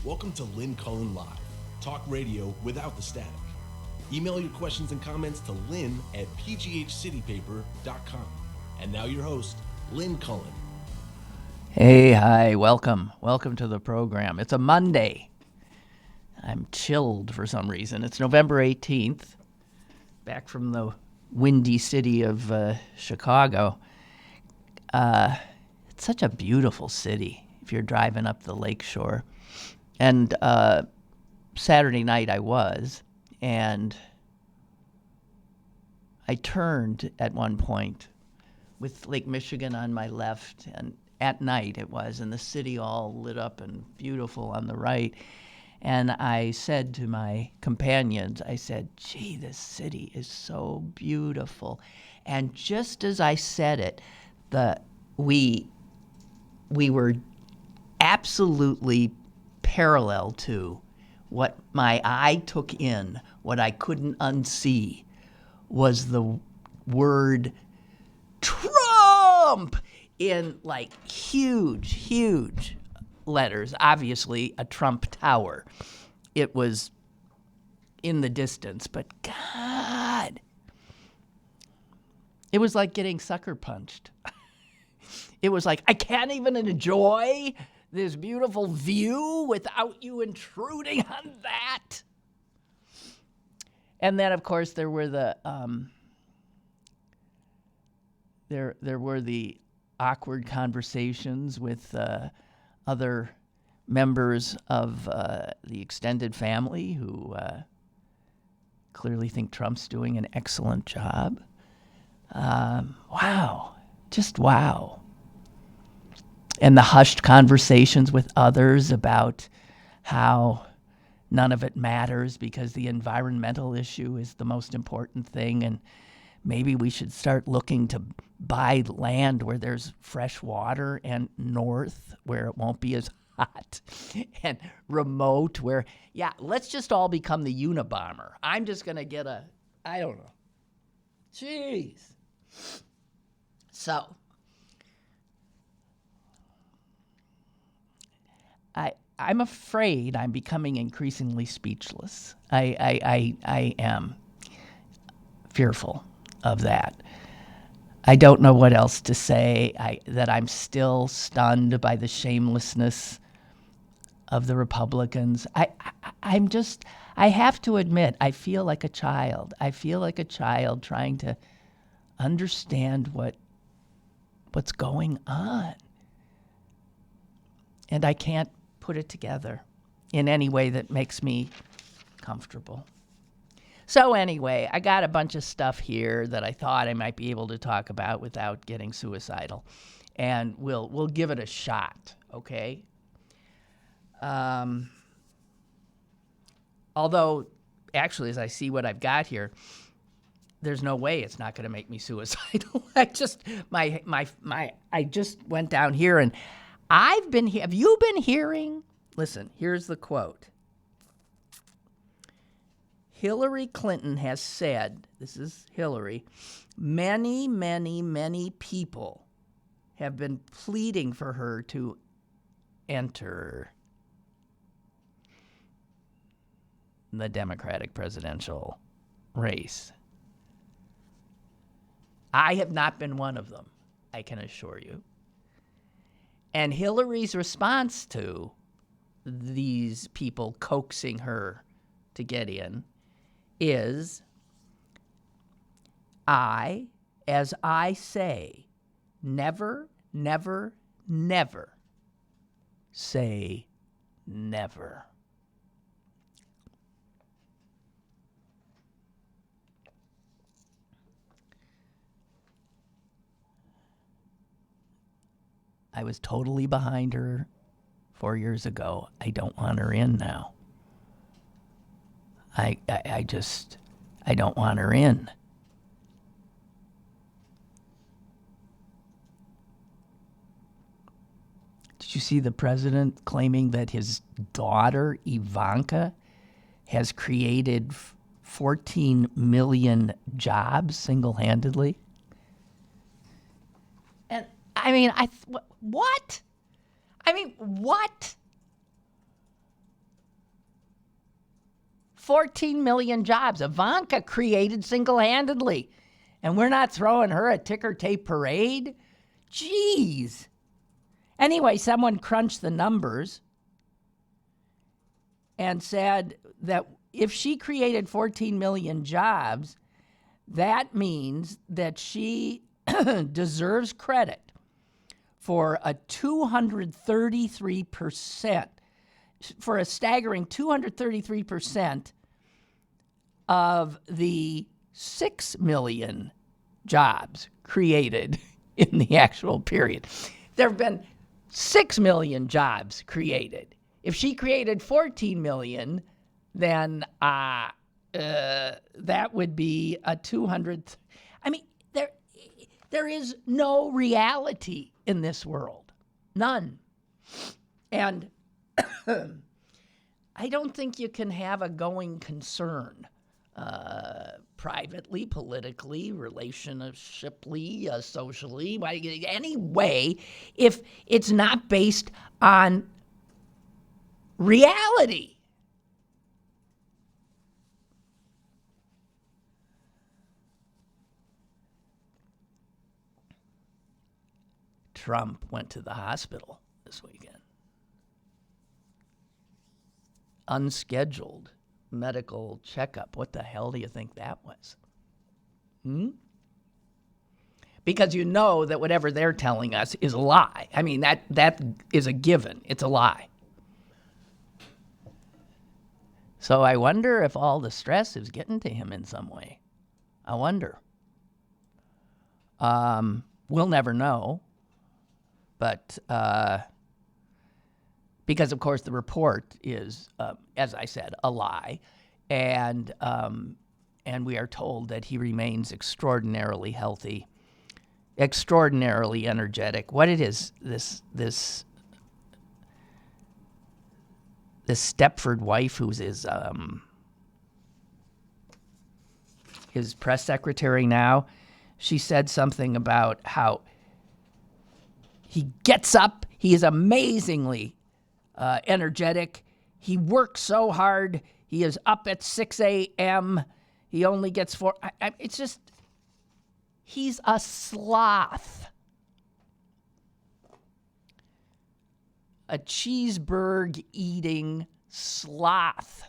Welcome to Lynn Cullen Live, talk radio without the static. Email your questions and comments to lynn@pghcitypaper.com. And now your host, Lynn Cullen. Hey, hi, welcome to the program. It's a Monday. I'm chilled for some reason. It's November 18th, back from the windy city of Chicago. It's such a beautiful city if you're driving up the lakeshore. And Saturday night I was, and I turned at one point with Lake Michigan on my left, and at night it was, and the city all lit up and beautiful on the right. And I said to my companions, I said, gee, this city is so beautiful. And just as I said it, we were absolutely parallel to what my eye took in, what I couldn't unsee, was the word Trump in like huge letters, obviously a Trump tower. It was in the distance, but God, it was like getting sucker punched. It was like, I can't even enjoy this beautiful view without you intruding on that. And then, of course, there were the there were the awkward conversations with other members of the extended family who clearly think Trump's doing an excellent job. Wow, just wow. And the hushed conversations with others about how none of it matters because the environmental issue is the most important thing, and maybe we should start looking to buy land where there's fresh water and north where it won't be as hot and remote where, yeah, let's just all become the Unabomber. I'm just going to get I don't know. Jeez. So, I'm afraid I'm becoming increasingly speechless. I am fearful of that. I don't know what else to say. That I'm still stunned by the shamelessness of the Republicans. I have to admit, I feel like a child. I feel like a child trying to understand what's going on. And I can't put it together in any way that makes me comfortable. So anyway, I got a bunch of stuff here that I thought I might be able to talk about without getting suicidal. And we'll give it a shot, okay? Although, actually, as I see what I've got here, there's no way it's not going to make me suicidal. I just went down here and have you been hearing? Listen, here's the quote. Hillary Clinton has said, this is Hillary, many people have been pleading for her to enter the Democratic presidential race. I have not been one of them, I can assure you. And Hillary's response to these people coaxing her to get in is, as I say, never say never. I was totally behind her 4 years ago. I don't want her in now. I don't want her in. Did you see the president claiming that his daughter, Ivanka, has created 14 million jobs single-handedly? And I mean, what? I mean, what? 14 million jobs. Ivanka created single-handedly. And we're not throwing her a ticker tape parade? Jeez. Anyway, someone crunched the numbers and said that if she created 14 million jobs, that means that she deserves credit for a 233%, for a staggering 233% of the 6 million jobs created in the actual period. There have been 6 million jobs created. If she created 14 million, then that would be a 200. I mean, there is no reality in this world. None. And I don't think you can have a going concern privately, politically, relationshiply, socially, any way, if it's not based on reality. Trump went to the hospital this weekend. Unscheduled medical checkup. What the hell do you think that was? Because you know that whatever they're telling us is a lie. I mean, that is a given. It's a lie. So I wonder if all the stress is getting to him in some way. I wonder. We'll never know. But because, of course, the report is, as I said, a lie. And we are told that he remains extraordinarily healthy, extraordinarily energetic. What it is, this Stepford wife, who's his press secretary now, she said something about how he gets up. He is amazingly energetic. He works so hard. He is up at 6 a.m. He only gets 4. It's just, he's a sloth. A cheeseburger-eating sloth.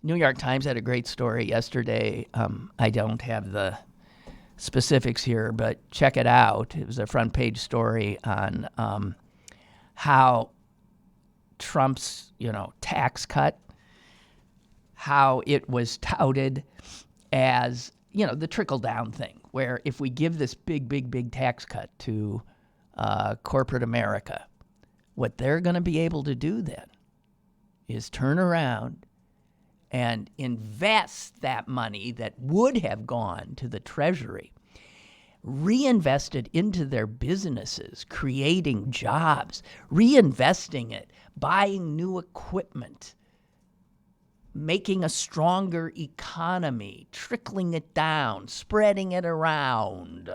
New York Times had a great story yesterday. I don't have the specifics here, but check it out. It was a front page story on how Trump's, tax cut, how it was touted as, the trickle-down thing, where if we give this big tax cut to corporate America, what they're going to be able to do then is turn around and invest that money that would have gone to the Treasury, reinvested into their businesses, creating jobs, reinvesting it, buying new equipment, making a stronger economy, trickling it down, spreading it around.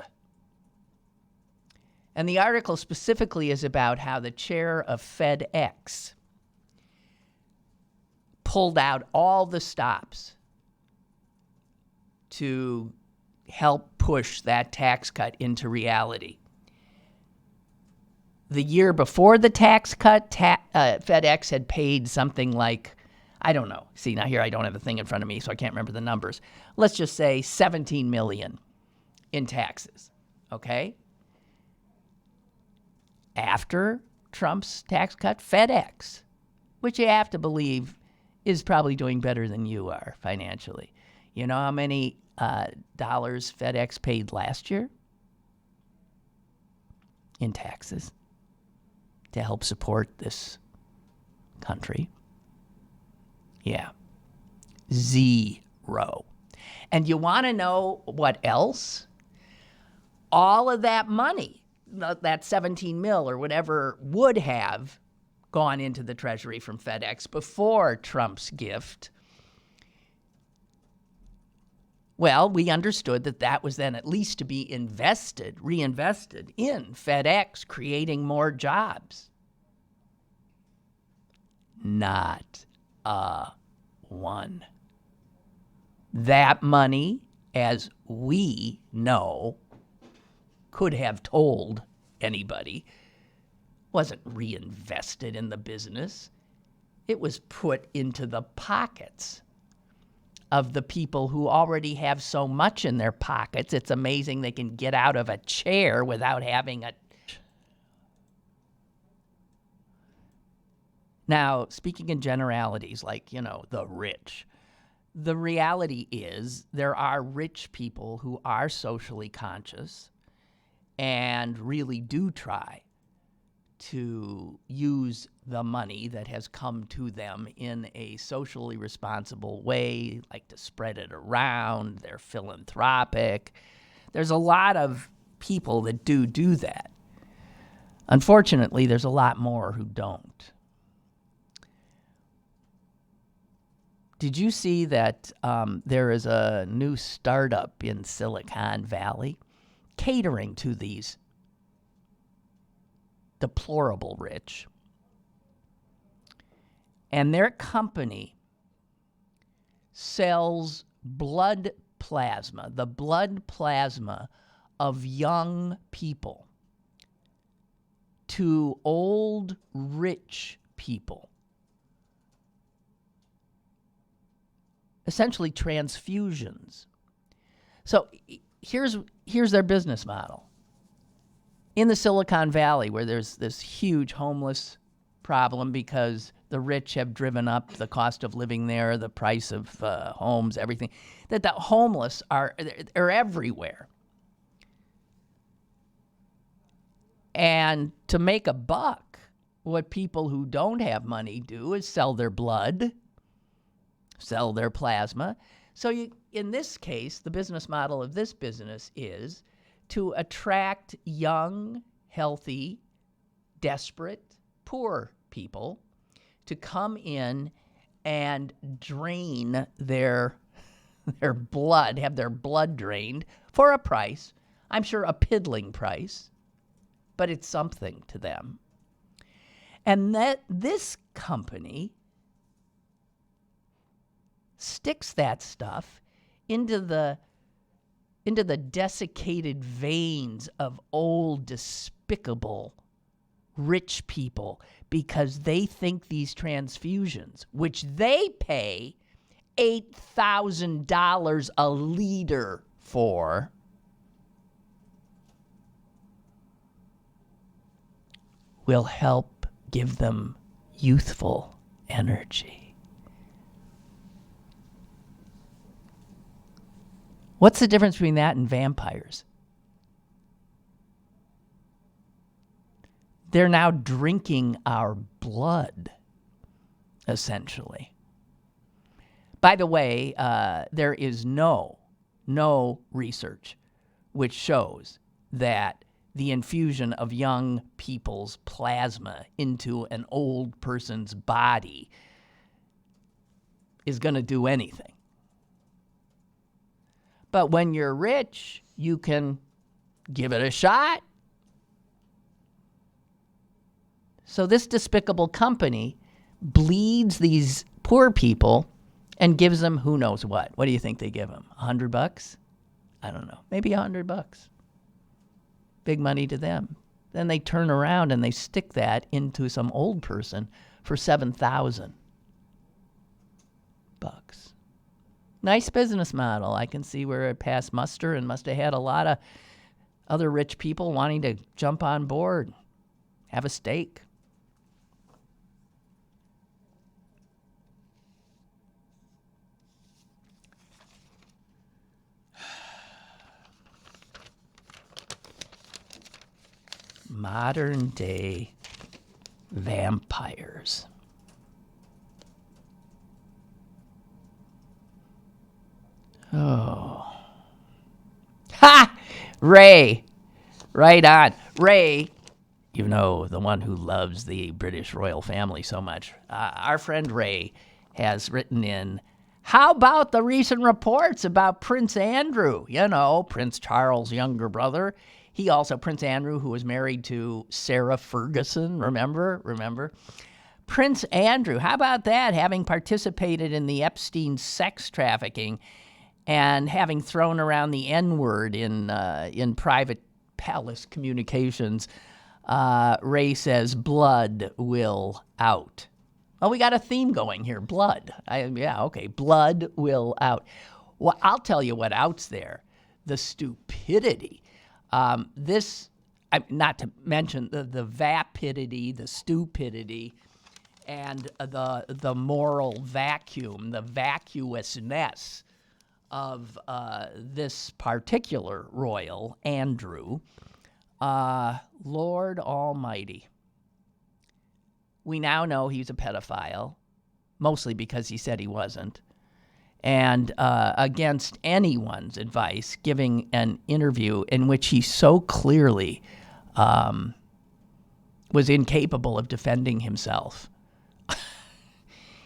And the article specifically is about how the chair of FedEx pulled out all the stops to help push that tax cut into reality. The year before the tax cut, FedEx had paid something like, I don't know. See, now here I don't have a thing in front of me, so I can't remember the numbers. Let's just say $17 million in taxes, okay? After Trump's tax cut, FedEx, which you have to believe is probably doing better than you are financially. You know how many dollars FedEx paid last year in taxes to help support this country? Yeah, 0. And you want to know what else? All of that money, that 17 mil or whatever, would have gone into the Treasury from FedEx before Trump's gift, Well, we understood that that was then at least to be reinvested in FedEx, creating more jobs. Not a one. That money, as we know, could have told anybody, wasn't reinvested in the business. It was put into the pockets of the people who already have so much in their pockets. It's amazing they can get out of a chair without having a... Now, speaking in generalities, like, the rich, the reality is there are rich people who are socially conscious and really do try to use the money that has come to them in a socially responsible way, like to spread it around. They're philanthropic. There's a lot of people that do that. Unfortunately, there's a lot more who don't. Did you see that there is a new startup in Silicon Valley catering to these deplorable rich? And their company sells blood plasma, the blood plasma of young people, to old rich people. Essentially transfusions. So here's their business model. In the Silicon Valley, where there's this huge homeless problem because the rich have driven up the cost of living there, the price of homes, everything, that the homeless are everywhere. And to make a buck, what people who don't have money do is sell their blood, sell their plasma. So in this case, the business model of this business is to attract young, healthy, desperate, poor people to come in and drain their blood, have their blood drained for a price. I'm sure a piddling price, but it's something to them. And that this company sticks that stuff into the desiccated veins of old, despicable, rich people because they think these transfusions, which they pay $8,000 a liter for, will help give them youthful energy. What's the difference between that and vampires? They're now drinking our blood, essentially. By the way, there is no research which shows that the infusion of young people's plasma into an old person's body is going to do anything. But when you're rich, you can give it a shot. So this despicable company bleeds these poor people and gives them who knows what. What do you think they give them? $100? I don't know. Maybe $100. Big money to them. Then they turn around and they stick that into some old person for $7,000. Nice business model. I can see where it passed muster and must have had a lot of other rich people wanting to jump on board, have a stake. Modern day vampires. Oh. Ha! Ray. Right on. Ray, you know, the one who loves the British royal family so much. Our friend Ray has written in How about the recent reports about Prince Andrew? You know, Prince Charles' younger brother. He also, Prince Andrew, who was married to Sarah Ferguson, remember? Prince Andrew, how about that, having participated in the Epstein sex trafficking and having thrown around the N-word in private palace communications. Ray says, blood will out. Oh, we got a theme going here, blood. Blood will out. Well, I'll tell you what outs there. The stupidity. Not to mention the vapidity, the stupidity, and the moral vacuum, the vacuousness of this particular royal, Andrew. Lord Almighty. We now know he's a pedophile, mostly because he said he wasn't, and against anyone's advice, giving an interview in which he so clearly was incapable of defending himself.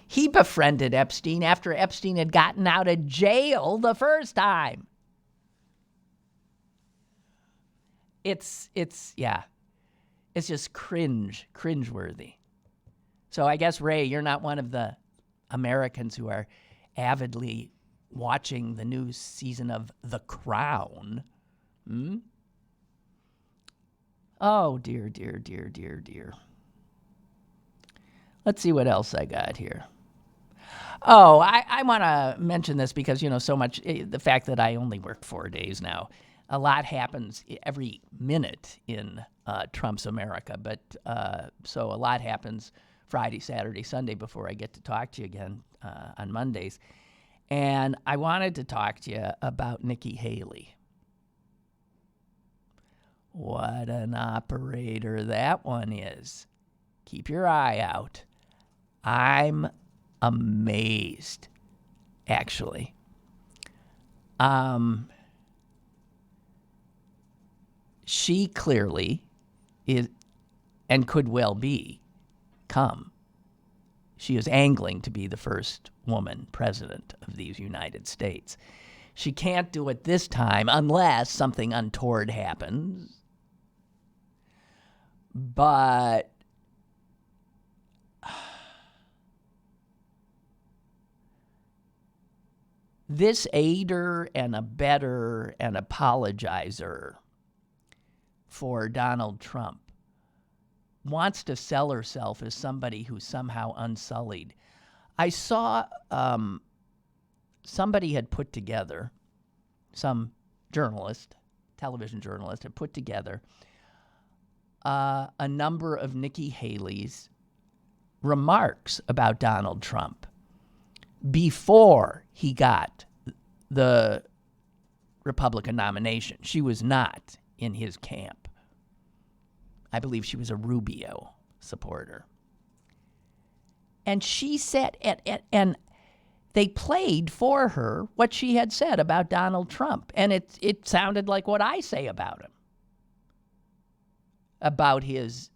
He befriended Epstein after Epstein had gotten out of jail the first time. It's just cringeworthy. So I guess, Ray, you're not one of the Americans who are avidly watching the new season of The Crown. Oh, dear. Let's see what else I got here. Oh, I want to mention this because, so much, the fact that I only work 4 days now. A lot happens every minute in Trump's America, but so a lot happens Friday, Saturday, Sunday before I get to talk to you again on Mondays. And I wanted to talk to you about Nikki Haley. What an operator that one is. Keep your eye out. I'm amazed, actually. She clearly is, and could well become, she is angling to be the first woman president of these United States. She can't do it this time unless something untoward happens. But this aider and abetter and apologizer for Donald Trump wants to sell herself as somebody who's somehow unsullied. I saw somebody had put together, some journalist, television journalist, had put together a number of Nikki Haley's remarks about Donald Trump before he got the Republican nomination. She was not in his camp. I believe she was a Rubio supporter. And she said, and they played for her what she had said about Donald Trump. And it sounded like what I say about him, about his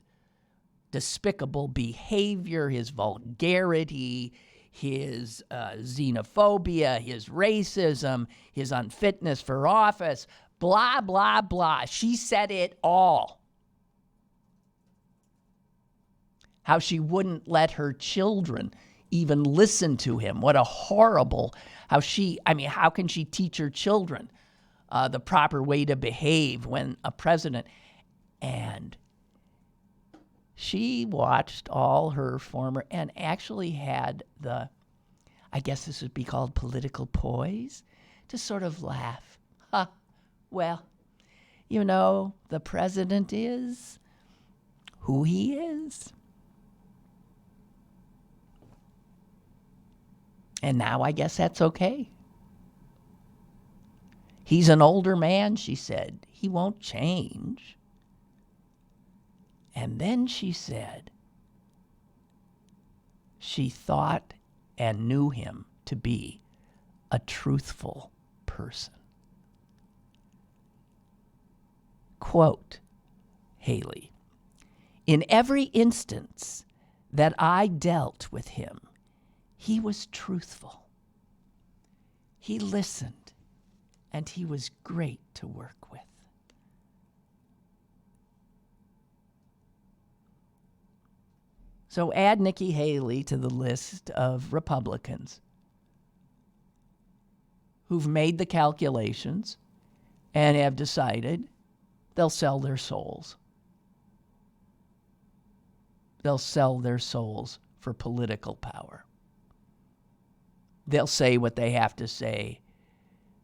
despicable behavior, his vulgarity, his xenophobia, his racism, his unfitness for office, blah, blah, blah. She said it all. How she wouldn't let her children even listen to him. What a horrible, how can she teach her children the proper way to behave when a president? And she watched all her former, and actually had the, I guess this would be called political poise, to sort of laugh. Well, the president is who he is. And now I guess that's okay. He's an older man, she said. He won't change. And then she said she thought and knew him to be a truthful person. Quote, Haley, in every instance that I dealt with him, he was truthful. He listened, and he was great to work with. So add Nikki Haley to the list of Republicans who've made the calculations and have decided they'll sell their souls. They'll sell their souls for political power. They'll say what they have to say.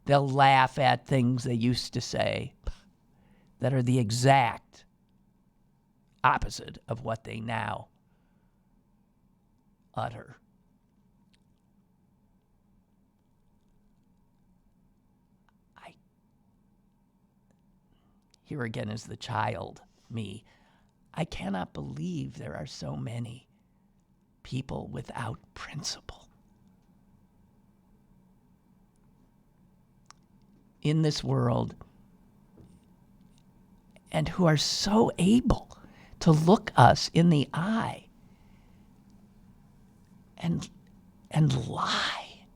They'll laugh at things they used to say that are the exact opposite of what they now utter. Here again is the child, me. I cannot believe there are so many people without principle in this world and who are so able to look us in the eye and lie.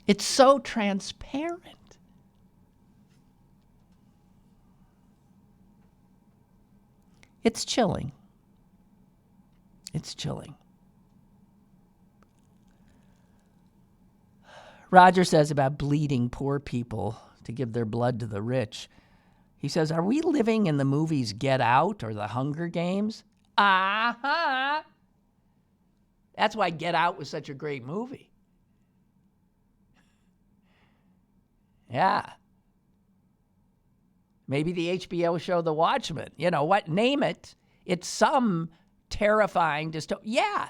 It's so transparent. It's chilling. It's chilling. Roger says about bleeding poor people to give their blood to the rich. He says, are we living in the movies Get Out or The Hunger Games? Uh-huh. That's why Get Out was such a great movie. Yeah. Maybe the HBO show The Watchmen. You know what? Name it. It's some terrifying dystopia. Yeah.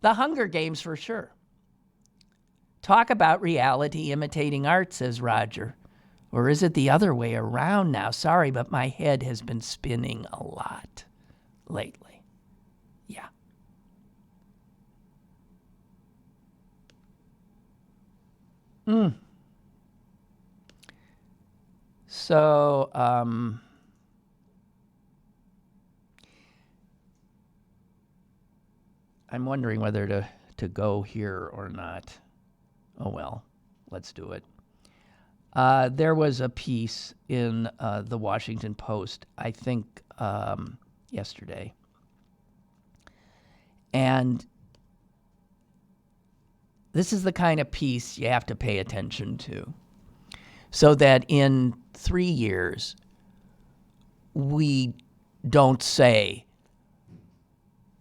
The Hunger Games for sure. Talk about reality imitating art, says Roger. Or is it the other way around now? Sorry, but my head has been spinning a lot lately. Yeah. So, I'm wondering whether to go here or not. Oh, well, let's do it. There was a piece in the Washington Post, I think yesterday. And this is the kind of piece you have to pay attention to, so that in 3 years, we don't say,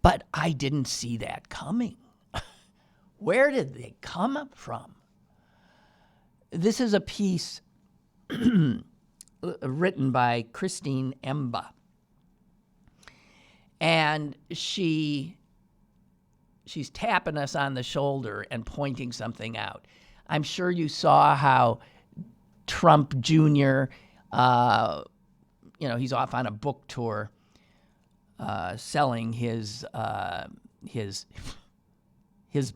but I didn't see that coming. Where did they come from? This is a piece written by Christine Emba. And she's tapping us on the shoulder and pointing something out. I'm sure you saw how Trump Jr., he's off on a book tour selling his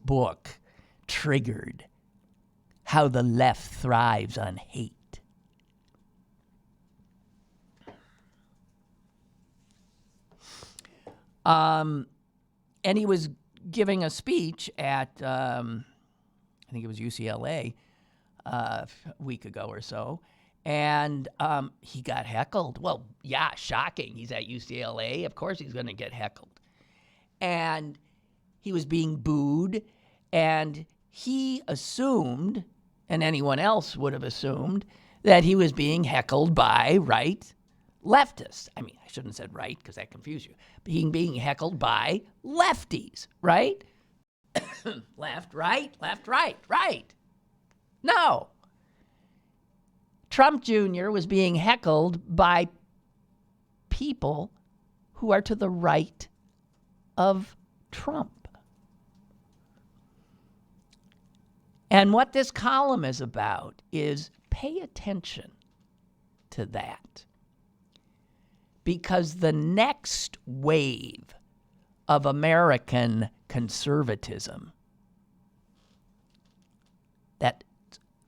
book, Triggered, How the Left Thrives on Hate. And he was giving a speech at, I think it was UCLA, a week ago or so, and he got heckled. Well, yeah, shocking. He's at UCLA. Of course he's going to get heckled. And he was being booed, and he assumed, and anyone else would have assumed, that he was being heckled by leftists. I mean, I shouldn't have said right because that confused you. Being heckled by lefties, right? Left, right, right. No. Trump Jr. was being heckled by people who are to the right of Trump. And what this column is about is pay attention to that. Because the next wave of American conservatism, that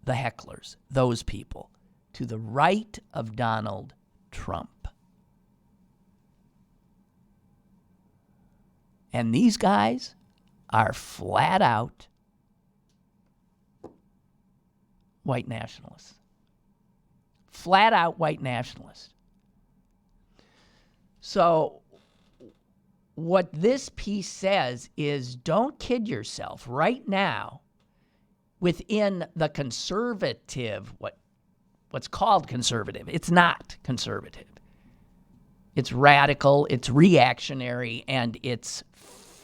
the hecklers, those people, to the right of Donald Trump. And these guys are flat out white nationalists. Flat out white nationalists. So what this piece says is don't kid yourself. Right now, within the conservative, what's called conservative, it's not conservative. It's radical, it's reactionary, and it's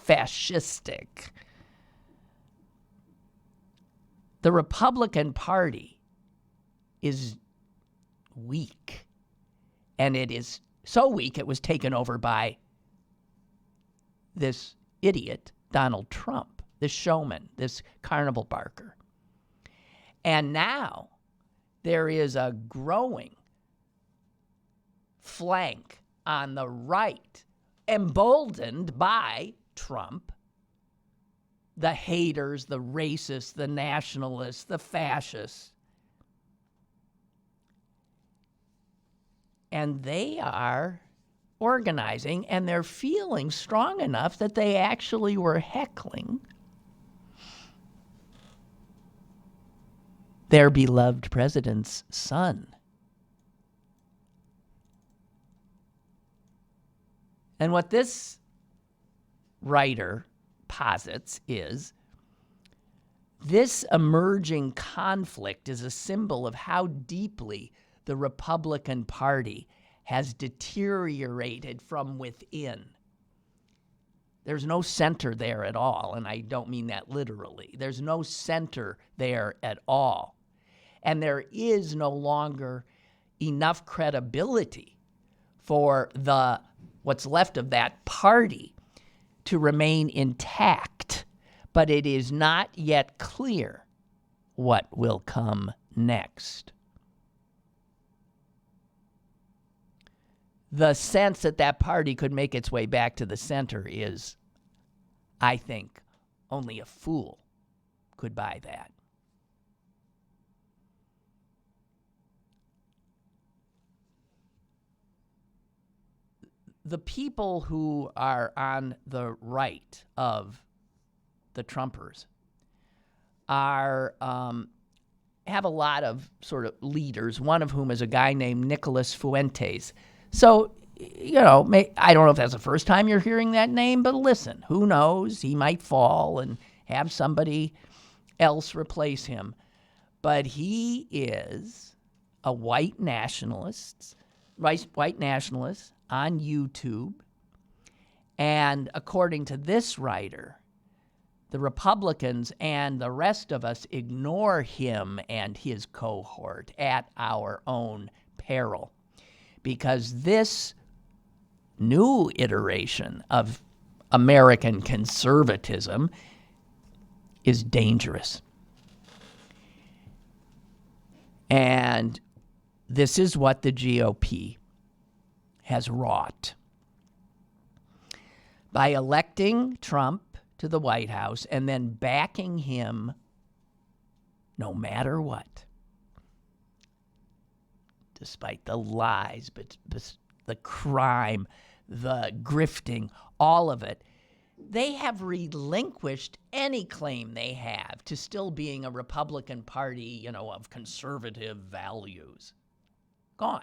fascistic. The Republican Party is weak, and it is so weak it was taken over by this idiot, Donald Trump, this showman, this carnival barker. And now there is a growing flank on the right, emboldened by Trump, the haters, the racists, the nationalists, the fascists. And they are organizing, and they're feeling strong enough that they actually were heckling their beloved president's son. And what this writer posits is this emerging conflict is a symbol of how deeply the Republican Party has deteriorated from within. There's no center there at all, and I don't mean that literally. There's no center there at all. And there is no longer enough credibility for what's left of that party to remain intact. But it is not yet clear what will come next. The sense that that party could make its way back to the center is, I think, only a fool could buy that. The people who are on the right of the Trumpers are have a lot of sort of leaders, one of whom is a guy named Nicholas Fuentes. So, I don't know if that's the first time you're hearing that name, but listen, who knows? He might fall and have somebody else replace him. But he is a white nationalist on YouTube. And according to this writer, the Republicans and the rest of us ignore him and his cohort at our own peril. Because this new iteration of American conservatism is dangerous. And this is what the GOP has wrought. By electing Trump to the White House and then backing him no matter what, despite the lies, but the crime, the grifting, all of it, they have relinquished any claim they have to still being a Republican Party, of conservative values. Gone.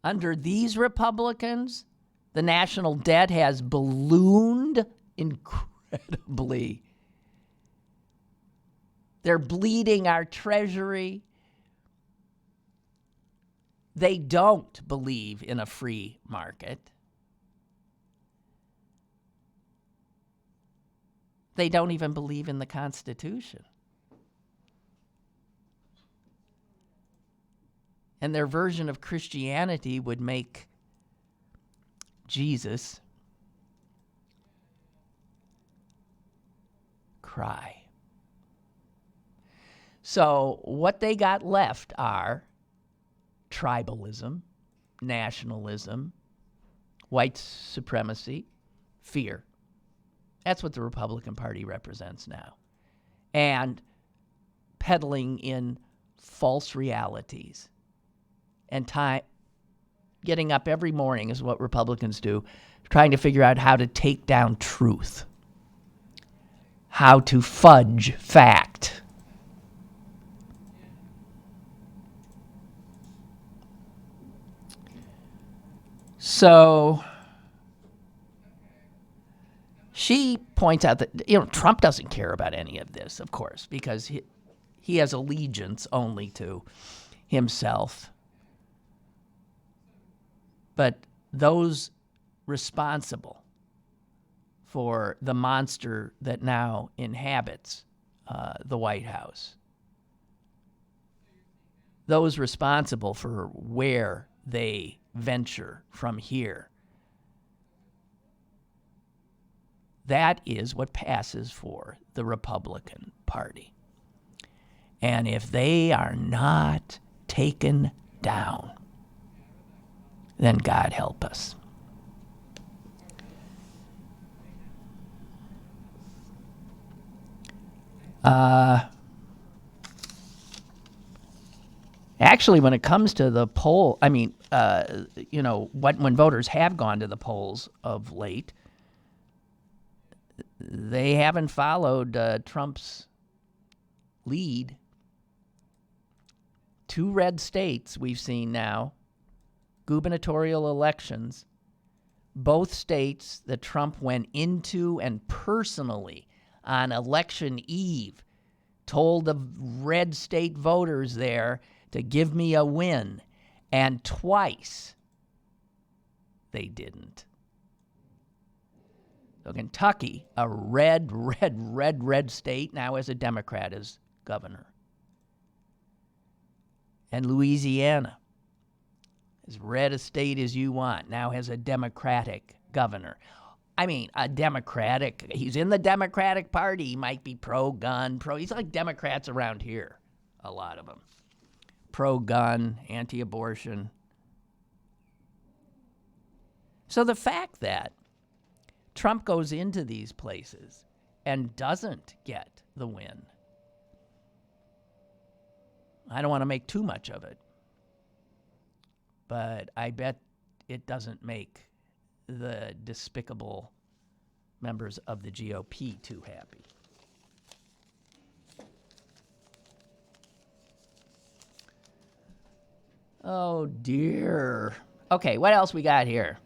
Under these Republicans, the national debt has ballooned incredibly. They're bleeding our treasury. They don't believe in a free market. They don't even believe in the Constitution. And their version of Christianity would make Jesus cry. So what they got left are tribalism, nationalism, white supremacy, fear. That's what the Republican Party represents now. And peddling in false realities and getting up every morning, is what Republicans do, trying to figure out how to take down truth, how to fudge fact. So she points out that, Trump doesn't care about any of this, of course, because he has allegiance only to himself. But those responsible for the monster that now inhabits the White House, those responsible for where they venture from here, that is what passes for the Republican Party. And if they are not taken down, then God help us. Actually, when it comes to the poll, when voters have gone to the polls of late, they haven't followed Trump's lead. 2 red states we've seen now, gubernatorial elections, both states that Trump went into and personally on election eve told the red state voters there to give me a win, and twice they didn't. So Kentucky, a red state, now has a Democrat as governor. And Louisiana, as red a state as you want, now has a Democratic governor. I mean, he's in the Democratic Party. He might be pro-gun, he's like Democrats around here, a lot of them. Pro-gun, anti-abortion. So the fact that Trump goes into these places and doesn't get the win, I don't want to make too much of it, but I bet it doesn't make the despicable members of the GOP too happy. Oh, dear. Okay, what else we got here?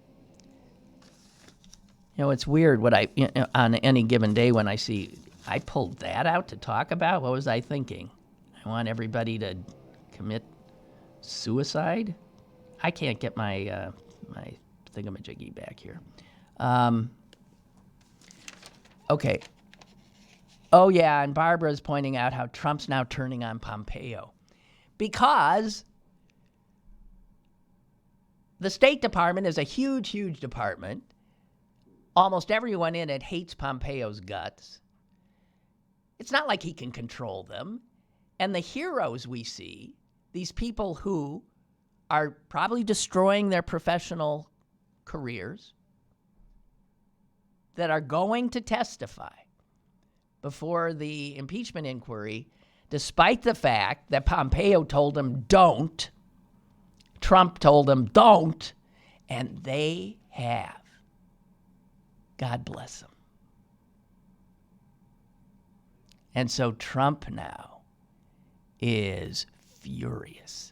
It's weird what on any given day when I pulled that out to talk about. What was I thinking? I want everybody to commit suicide? I can't get my my thingamajiggy back here. Okay. Oh, yeah, and Barbara's pointing out how Trump's now turning on Pompeo because the State Department is a huge, huge department. Almost everyone in it hates Pompeo's guts. It's not like he can control them. And the heroes we see, these people who are probably destroying their professional careers, that are going to testify before the impeachment inquiry, despite the fact that Pompeo told them don't, Trump told them don't, and they have. God bless them. And so Trump now is furious.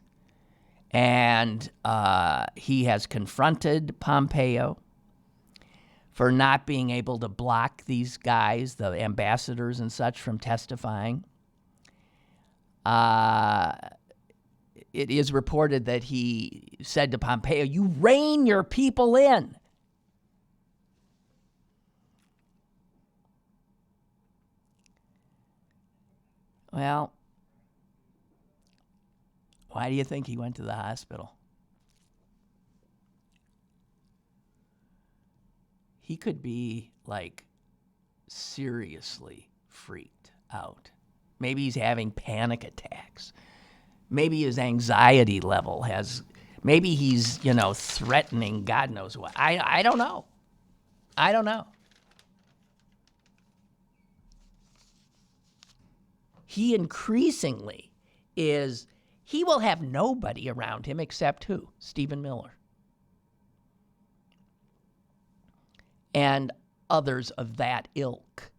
And he has confronted Pompeo for not being able to block these guys, the ambassadors and such, from testifying. It is reported that he said to Pompeo, "You rein your people in." Well, why do you think he went to the hospital? He could be, seriously freaked out. Maybe he's having panic attacks. Maybe his anxiety level maybe he's, threatening God knows what. I don't know. I don't know. He increasingly he will have nobody around him except who? Stephen Miller. and others of that ilk.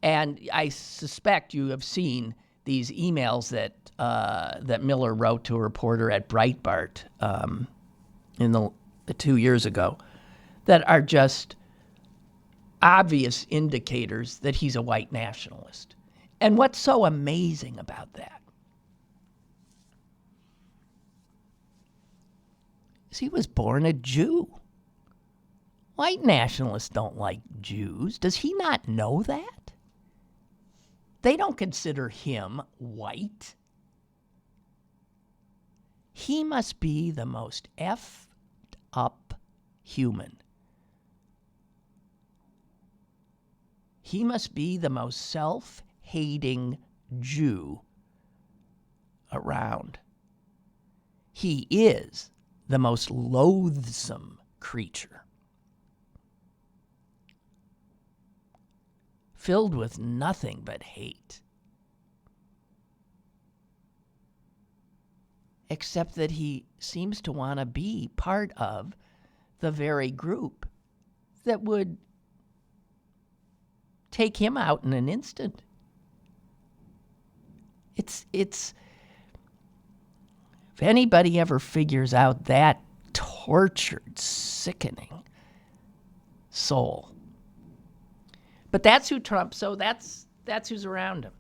And I suspect you have seen these emails that Miller wrote to a reporter at Breitbart in the 2 years ago that are just obvious indicators that he's a white nationalist. And what's so amazing about that is he was born a Jew. White nationalists don't like Jews. Does he not know that? They don't consider him white. He must be the most effed up human. He must be the most self-hating Jew around. He is the most loathsome creature, filled with nothing but hate. Except that he seems to want to be part of the very group that would take him out in an instant. It's if anybody ever figures out that tortured, sickening soul. But that's who Trump, so that's who's around him.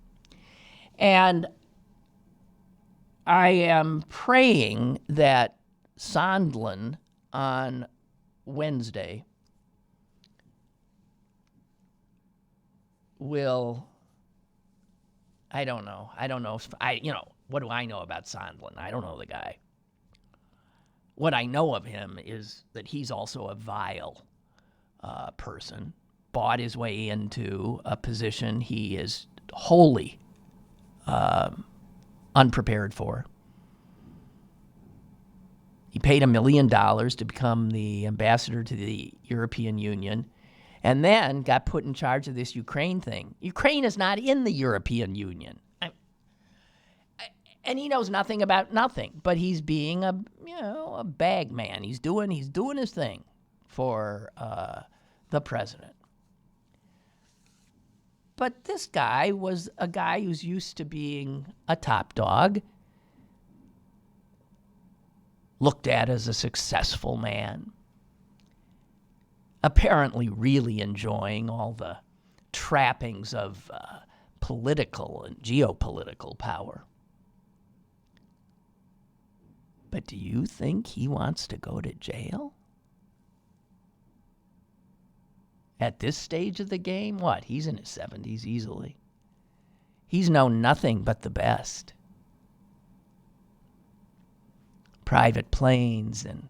And I am praying that Sandlin on Wednesday will, I don't know if what do I know about Sandlin? I don't know the guy. What I know of him is that he's also a vile person, bought his way into a position he is wholly unprepared for. He paid $1 million to become the ambassador to the European Union and then got put in charge of this Ukraine thing. Ukraine is not in the European Union. And he knows nothing about nothing, but he's being a bag man. He's doing his thing for the president. But this guy was a guy who's used to being a top dog, looked at as a successful man, apparently really enjoying all the trappings of political and geopolitical power. But do you think he wants to go to jail? At this stage of the game, what? He's in his 70s easily. He's known nothing but the best. Private planes and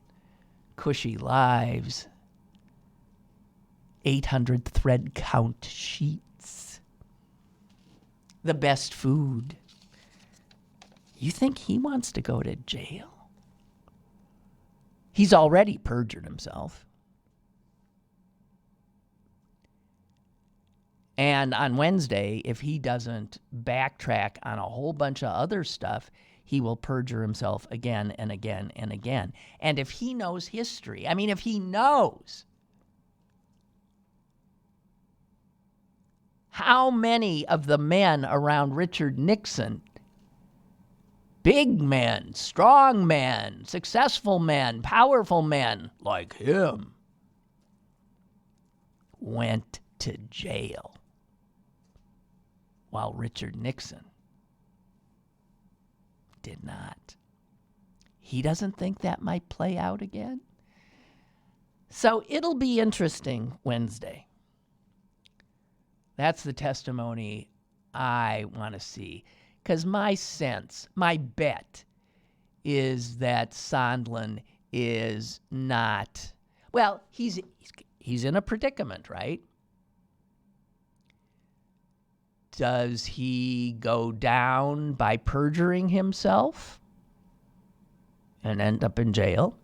cushy lives. 800 thread count sheets. The best food. You think he wants to go to jail? He's already perjured himself. And on Wednesday, if he doesn't backtrack on a whole bunch of other stuff, he will perjure himself again and again and again. And if he knows history, if he knows how many of the men around Richard Nixon, big men, strong men, successful men, powerful men like him, went to jail, while Richard Nixon did not. He doesn't think that might play out again. So it'll be interesting Wednesday. That's the testimony I want to see. Because my sense, my bet, is that Sandlin is not, well, he's in a predicament, right? Does he go down by perjuring himself and end up in jail?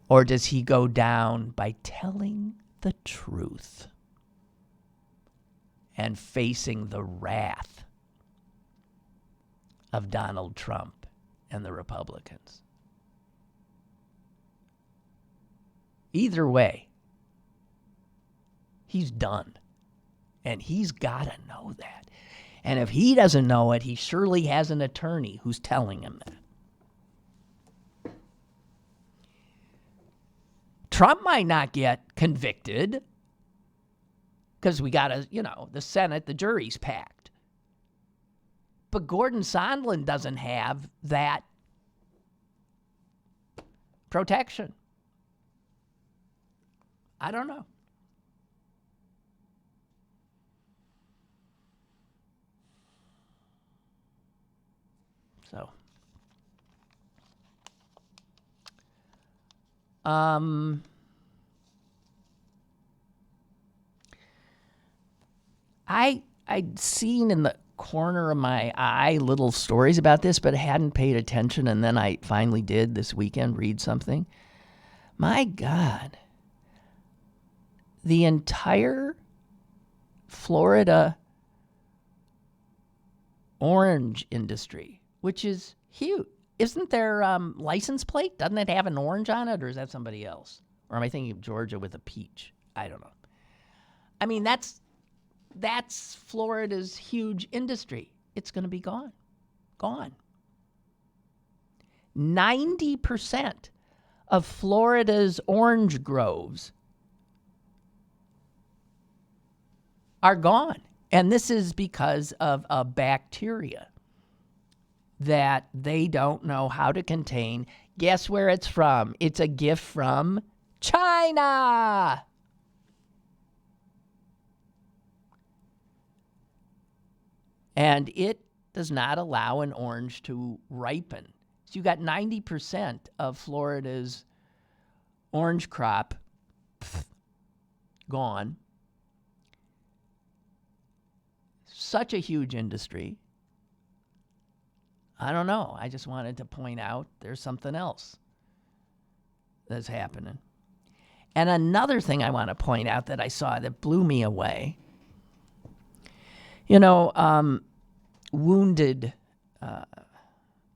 Or does he go down by telling the truth and facing the wrath of Donald Trump and the Republicans? Either way, He's done. And he's got to know that. And if he doesn't know it, he surely has an attorney who's telling him that. Trump might not get convicted because we got the Senate, the jury's packed. But Gordon Sandlin doesn't have that protection. I don't know. So, I'd seen in the corner of my eye little stories about this, but hadn't paid attention, and then I finally did this weekend read something. My God, the entire Florida orange industry, which is huge. Isn't their license plate, doesn't it have an orange on it, or is that somebody else? Or am I thinking of Georgia with a peach? I don't know. I mean, that's Florida's huge industry. It's going to be gone. Gone. 90% of Florida's orange groves are gone. And this is because of a bacteria that they don't know how to contain. Guess where it's from? It's a gift from China. And it does not allow an orange to ripen. So you got 90% of Florida's orange crop gone. Such a huge industry. I don't know. I just wanted to point out there's something else that's happening. And another thing I want to point out that I saw that blew me away. Wounded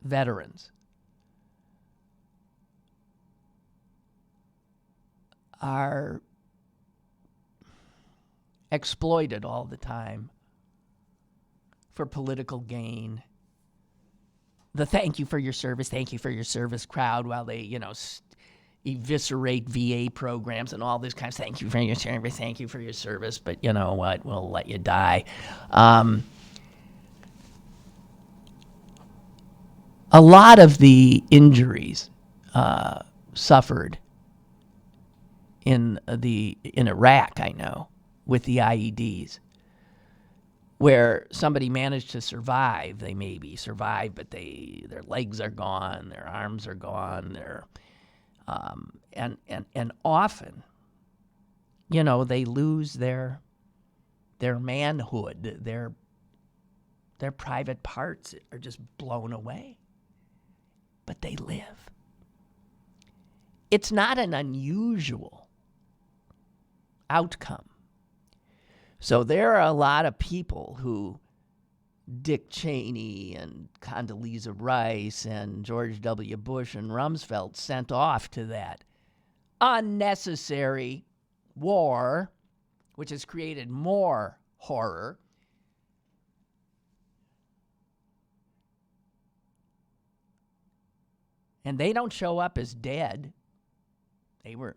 veterans are exploited all the time for political gain. The thank you for your service crowd while they, eviscerate VA programs and all this kind of thank you for your service, but you know what, we'll let you die. A lot of the injuries suffered in Iraq, I know, with the IEDs, where somebody managed to survive. They maybe survived, but their legs are gone, their arms are gone, and often, they lose their manhood, their private parts are just blown away. But they live. It's not an unusual outcome. So there are a lot of people who Dick Cheney and Condoleezza Rice and George W. Bush and Rumsfeld sent off to that unnecessary war, which has created more horror. And they don't show up as dead. They're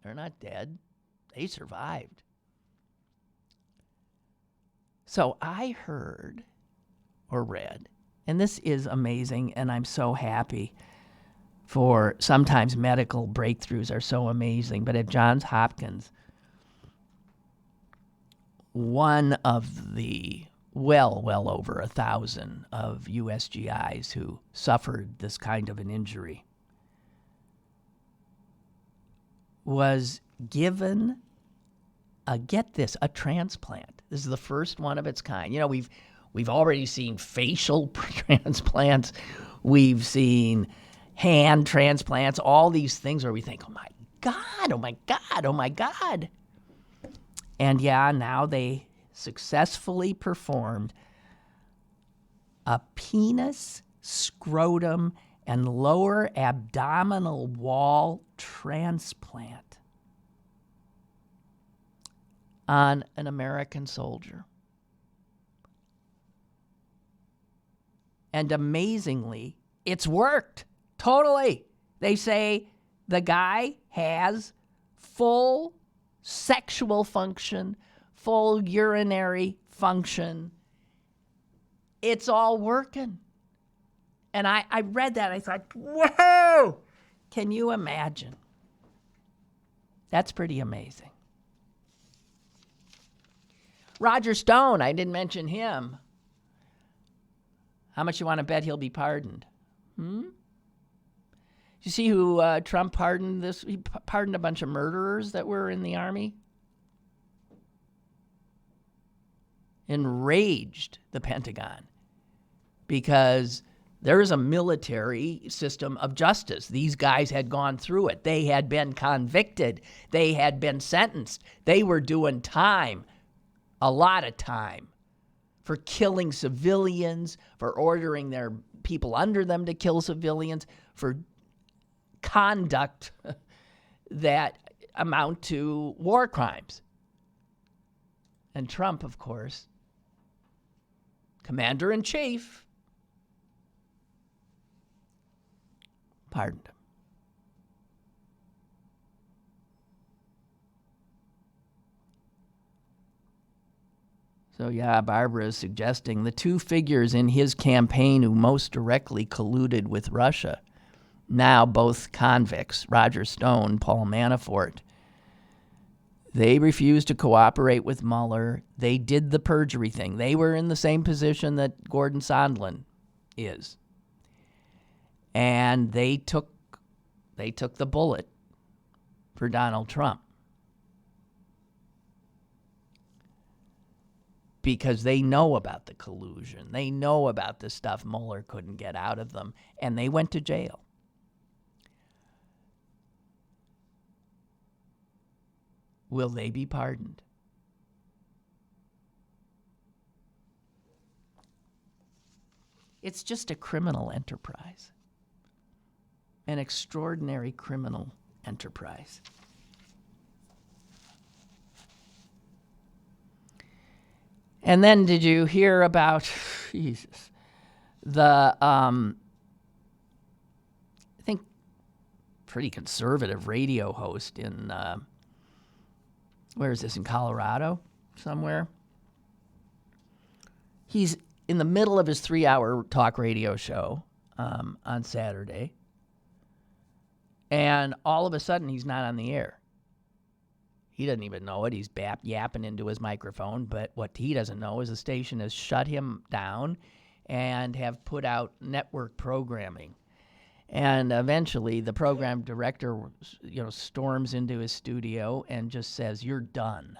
not dead. They survived. So I heard or read, and this is amazing, and I'm so happy for sometimes medical breakthroughs are so amazing, but at Johns Hopkins, one of the well over 1,000 of USGIs who suffered this kind of an injury was given a transplant. This is the first one of its kind. We've already seen facial transplants. We've seen hand transplants, all these things where we think, oh my God, oh my God, oh my God. And yeah, now they successfully performed a penis, scrotum, and lower abdominal wall transplant. on an American soldier. And amazingly, it's worked. Totally. They say the guy has full sexual function, full urinary function. It's all working. And I read that. I thought, whoa! Can you imagine? That's pretty amazing. Roger Stone, I didn't mention him. How much you want to bet he'll be pardoned? You see who Trump pardoned this? He pardoned a bunch of murderers that were in the army. Enraged the Pentagon because there is a military system of justice. These guys had gone through it. They had been convicted. They had been sentenced. They were doing time, a lot of time, for killing civilians, for ordering their people under them to kill civilians, for conduct that amount to war crimes. And Trump, of course, commander-in-chief, pardoned him. So yeah, Barbara is suggesting the two figures in his campaign who most directly colluded with Russia, now both convicts, Roger Stone, Paul Manafort, they refused to cooperate with Mueller. They did the perjury thing. They were in the same position that Gordon Sandlin is. And they took the bullet for Donald Trump because they know about the collusion. They know about the stuff Mueller couldn't get out of them, and they went to jail. Will they be pardoned? It's just a criminal enterprise. An extraordinary criminal enterprise. And then did you hear about, Jesus, the, I think, pretty conservative radio host in, where is this, in Colorado somewhere? He's in the middle of his 3-hour talk radio show on Saturday, and all of a sudden he's not on the air. He doesn't even know it. He's yapping into his microphone, but what he doesn't know is the station has shut him down and have put out network programming. And eventually the program director, storms into his studio and just says, "You're done."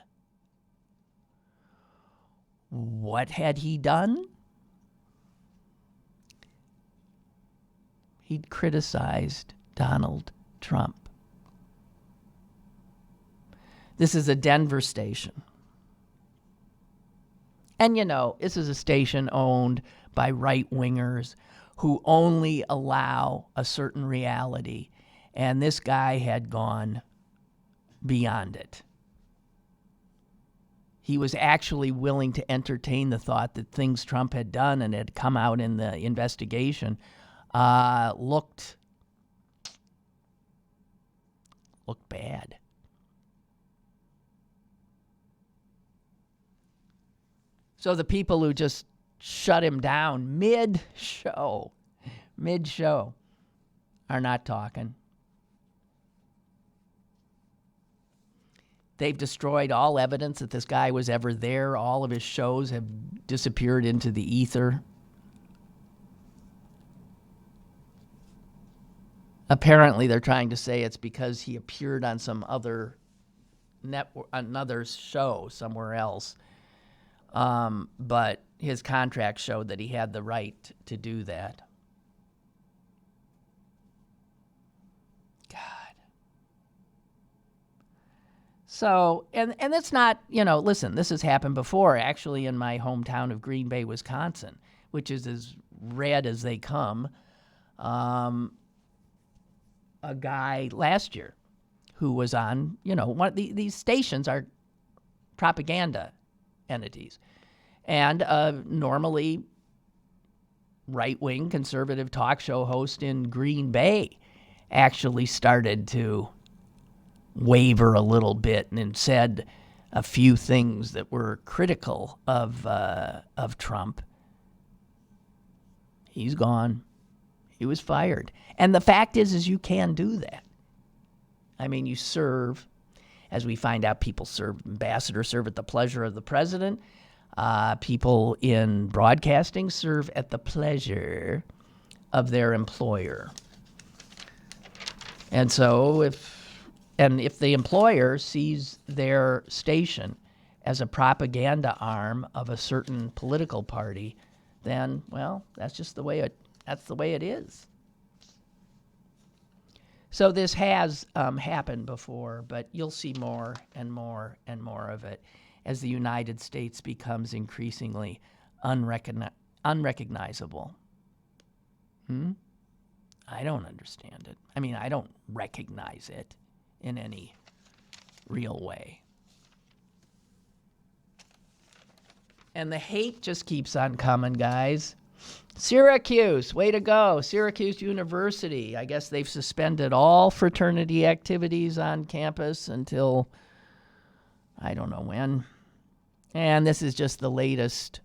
What had he done? He'd criticized Donald Trump. This is a Denver station. And this is a station owned by right-wingers who only allow a certain reality. And this guy had gone beyond it. He was actually willing to entertain the thought that things Trump had done and had come out in the investigation looked bad. So the people who just shut him down mid-show, are not talking. They've destroyed all evidence that this guy was ever there. All of his shows have disappeared into the ether. Apparently, they're trying to say it's because he appeared on some other network, another show somewhere else. But his contract showed that he had the right to do that. God. So, and it's not, listen, this has happened before, actually, in my hometown of Green Bay, Wisconsin, which is as red as they come. A guy last year who was on, these stations are propaganda entities. And normally right-wing conservative talk show host in Green Bay actually started to waver a little bit and said a few things that were critical of Trump. He's gone. He was fired. And the fact is you can do that. I mean, you serve, as we find out, people serve, ambassadors serve at the pleasure of the president. People in broadcasting serve at the pleasure of their employer. And so if the employer sees their station as a propaganda arm of a certain political party, then, well, that's just the way it is. So this has happened before, but you'll see more and more and more of it as the United States becomes increasingly unrecognizable. I don't understand it. I mean, I don't recognize it in any real way. And the hate just keeps on coming, guys. Syracuse, way to go. Syracuse University. I guess they've suspended all fraternity activities on campus until I don't know when. And this is just the latest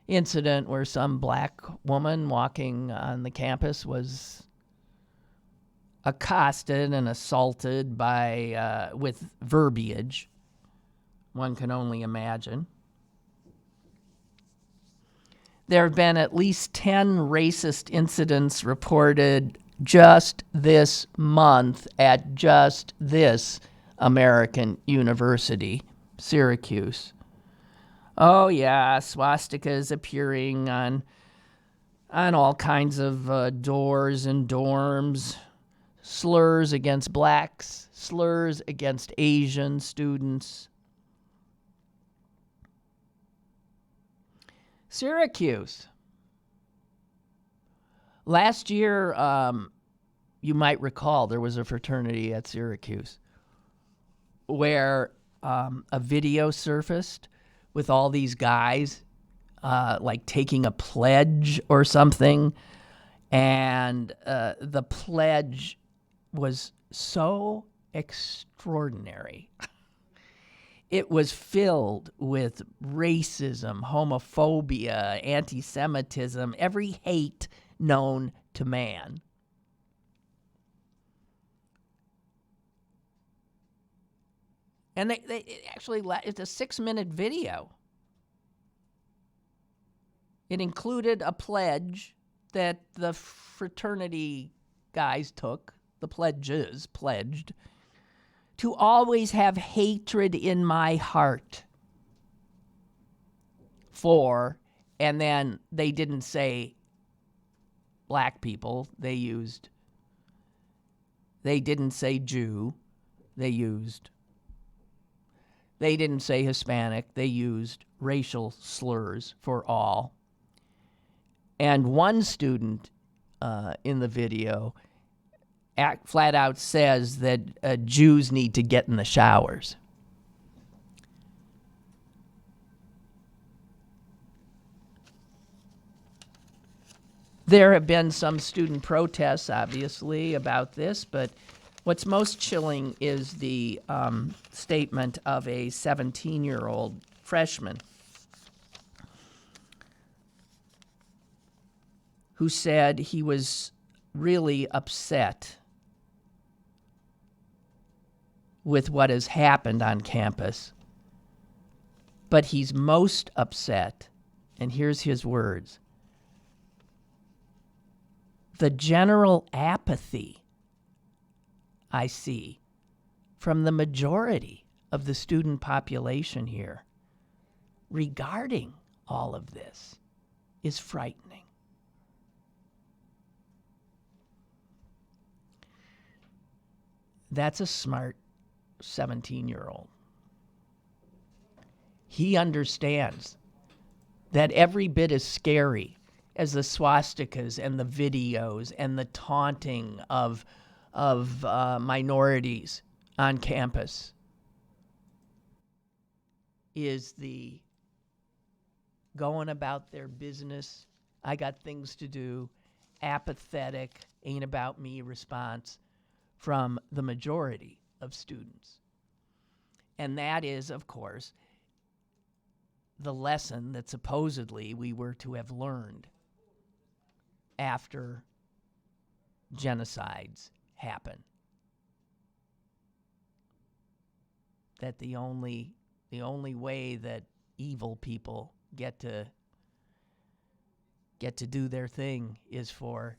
incident where some black woman walking on the campus was accosted and assaulted by with verbiage. One can only imagine. There have been at least 10 racist incidents reported just this month at just this American university, Syracuse. Oh, yeah, swastikas appearing on all kinds of doors and dorms, slurs against blacks, slurs against Asian students. Syracuse. Last year, you might recall, there was a fraternity at Syracuse where a video surfaced with all these guys like taking a pledge or something. And the pledge was so extraordinary. It was filled with racism, homophobia, anti-Semitism, every hate known to man. And they actually, it's a 6-minute video. It included a pledge that the fraternity guys took, the pledges pledged, to always have hatred in my heart for, and then they didn't say black people, they didn't say Jew, they didn't say Hispanic, they used racial slurs for all. And one student in the video flat out says that Jews need to get in the showers. There have been some student protests, obviously, about this, but what's most chilling is the statement of a 17-year-old freshman who said he was really upset with what has happened on campus, but he's most upset, and here's his words, the general apathy I see from the majority of the student population here regarding all of this is frightening. That's a smart 17-year-old. He understands that every bit as scary as the swastikas and the videos and the taunting of minorities on campus. is the going about their business, I got things to do, apathetic, ain't about me response from the majority of students. And that is, of course, the lesson that supposedly we were to have learned after genocides happen. That the only way that evil people get to do their thing is for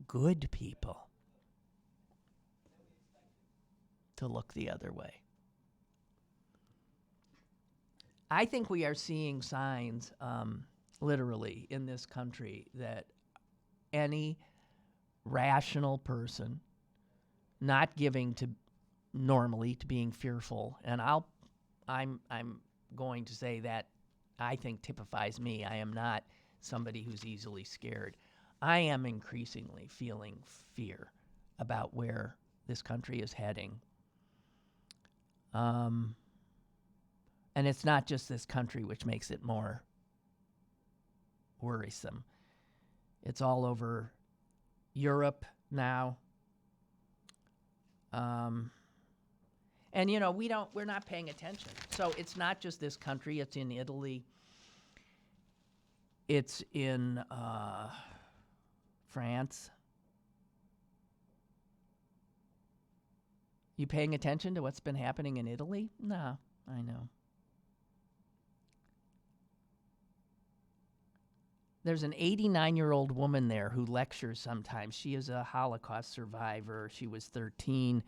good people to look the other way. I think we are seeing signs, literally, in this country that any rational person not giving to normally to being fearful, and I'm going to say that I think typifies me. I am not somebody who's easily scared. I am increasingly feeling fear about where this country is heading. And it's not just this country which makes it more worrisome. It's all over Europe now. And we're not paying attention. So it's not just this country, it's in Italy. It's in France. You paying attention to what's been happening in Italy? No, I know. There's an 89-year-old woman there who lectures sometimes. She is a Holocaust survivor. She was 13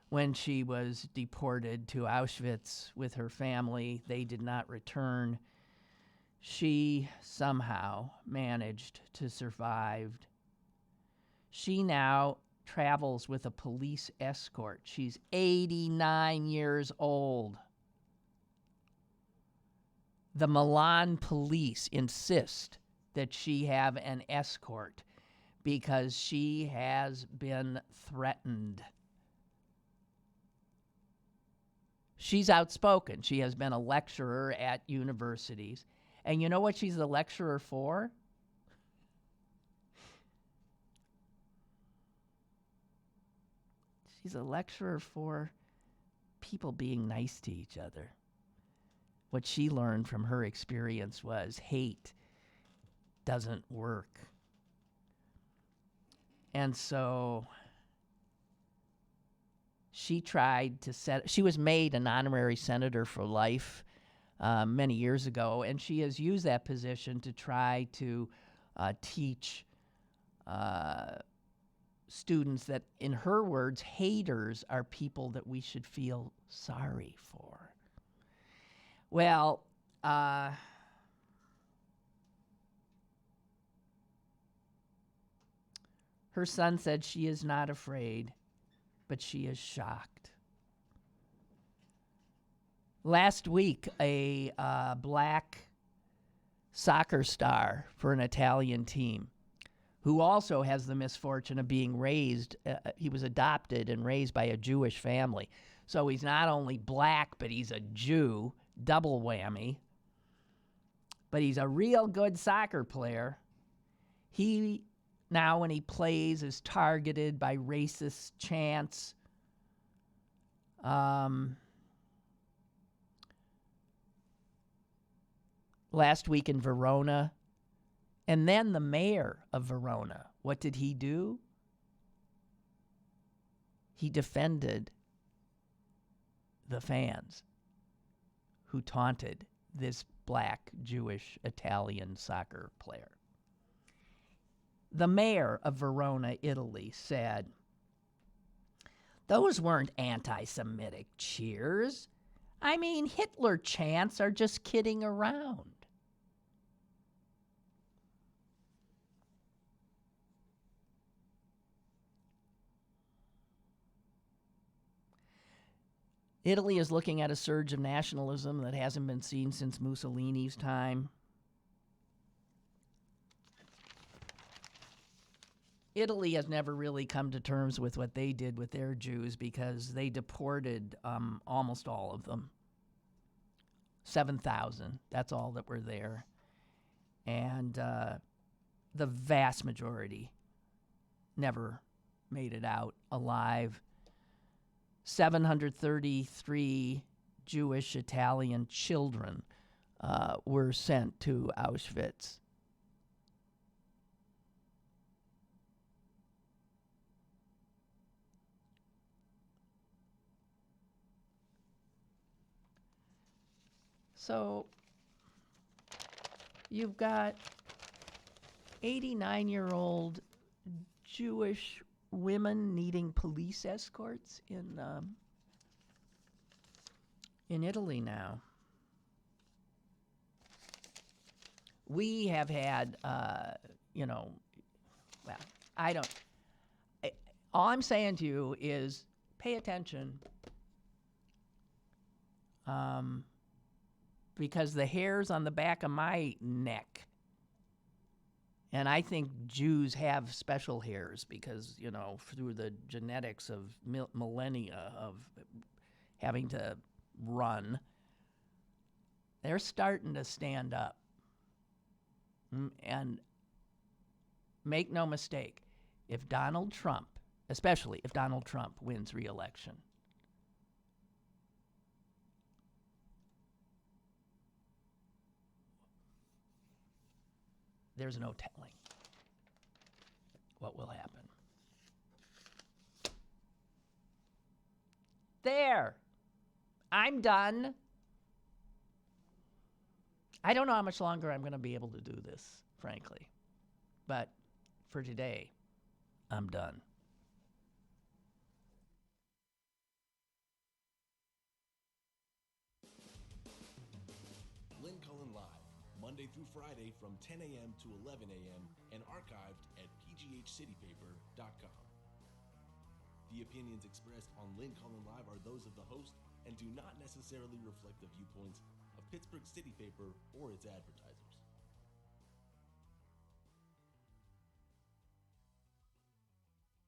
when she was deported to Auschwitz with her family. They did not return. She somehow managed to survive. She now travels with a police escort. She's 89 years old. The Milan police insist that she have an escort because she has been threatened. She's outspoken. She has been a lecturer at universities. And you know what she's a lecturer for? She's a lecturer for people being nice to each other. What she learned from her experience was hate doesn't work. And so she tried to she was made an honorary senator for life many years ago, and she has used that position to try to teach students that, in her words, haters are people that we should feel sorry for. Well, her son said she is not afraid, but she is shocked. Last week, a black soccer star for an Italian team, who also has the misfortune of being raised, he was adopted and raised by a Jewish family. So he's not only black, but he's a Jew, double whammy. But he's a real good soccer player. He now, when he plays, is targeted by racist chants. Last week in Verona. And then the mayor of Verona, what did he do? He defended the fans who taunted this black, Jewish, Italian soccer player. The mayor of Verona, Italy, said, "Those weren't anti-Semitic cheers. I mean, Hitler chants are just kidding around." Italy is looking at a surge of nationalism that hasn't been seen since Mussolini's time. Italy has never really come to terms with what they did with their Jews because they deported almost all of them. 7,000. That's all that were there. And the vast majority never made it out alive. 733 Jewish Italian children were sent to Auschwitz. So you've got 89-year-old Jewish women needing police escorts in Italy now. We have had, all I'm saying to you is pay attention, because the hairs on the back of my neck, and I think Jews have special hairs because, through the genetics of millennia of having to run, they're starting to stand up. And make no mistake, if Donald Trump, especially if Donald Trump wins re-election, there's no telling what will happen. There. I'm done. I don't know how much longer I'm going to be able to do this, frankly. But for today, I'm done. Lynn Cullen Live, Monday through Friday from 10 a.m. to 11 a.m. and archived at pghcitypaper.com. The opinions expressed on Lynn Cullen Live are those of the host and do not necessarily reflect the viewpoints of Pittsburgh City Paper or its advertisers.